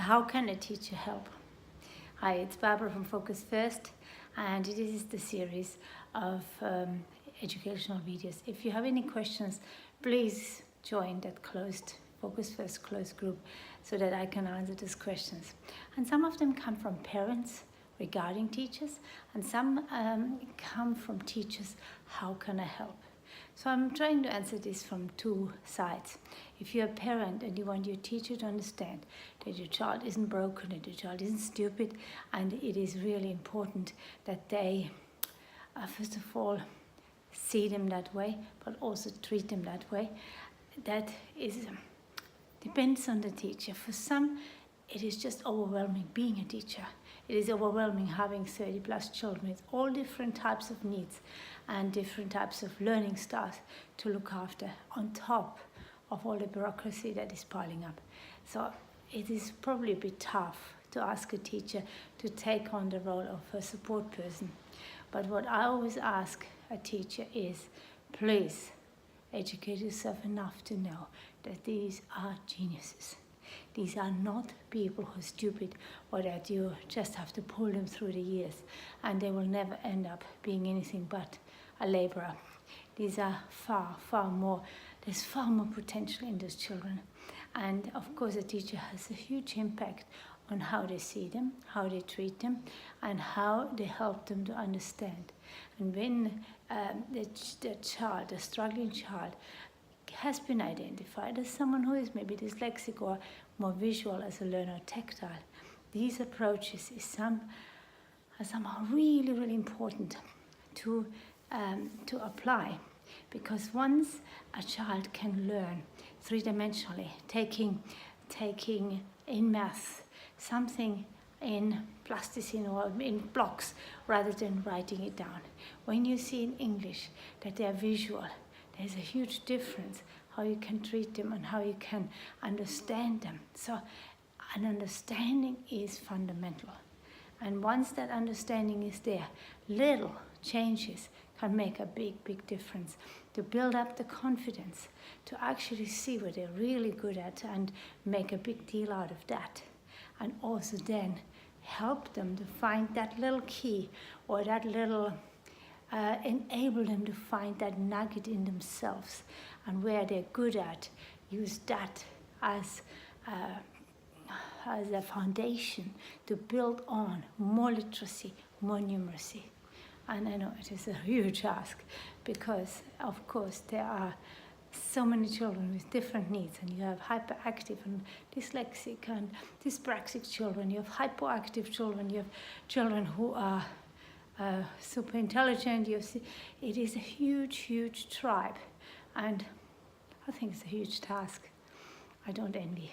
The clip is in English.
How can a teacher help? Hi, it's Barbara from Focus First, and this is the series of educational videos. If you have any questions, please join that closed Focus First closed group so that I can answer those questions. And some of them come from parents regarding teachers, and some come from teachers, how can I help? So I'm trying to answer this from two sides. If you're a parent and you want your teacher to understand that your child isn't broken, that your child isn't stupid, and it is really important that they, first of all, see them that way, but also treat them that way, that is depends on the teacher. For some, it is just overwhelming being a teacher. It is overwhelming having 30 plus children with all different types of needs and different types of learning styles to look after on top of all the bureaucracy that is piling up. So it is probably a bit tough to ask a teacher to take on the role of a support person. But what I always ask a teacher is, please educate yourself enough to know that these are geniuses. These are not people who are stupid or that you just have to pull them through the years and they will never end up being anything but a laborer. These are far more, there's far more potential in those children. And of course a teacher has a huge impact on how they see them, how they treat them, and how they help them to understand. And when the struggling child, has been identified as someone who is maybe dyslexic or more visual as a learner, tactile, these approaches are somehow really important to apply, because once a child can learn three-dimensionally, taking in math something in plasticine or in blocks rather than writing it down. When you see in English that they are visual, there's a huge difference how you can treat them and how you can understand them. So an understanding is fundamental. And once that understanding is there, little changes can make a big difference to build up the confidence, to actually see what they're really good at and make a big deal out of that. And also then help them to find that little key or that little enable them to find that nugget in themselves and where they're good at, use that as a foundation to build on more literacy, more numeracy. And I know it is a huge ask because, of course, there are so many children with different needs, and you have hyperactive and dyslexic and dyspraxic children, you have hypoactive children, you have children who are super intelligent. It is a huge tribe, and I think it's a huge task. I don't envy.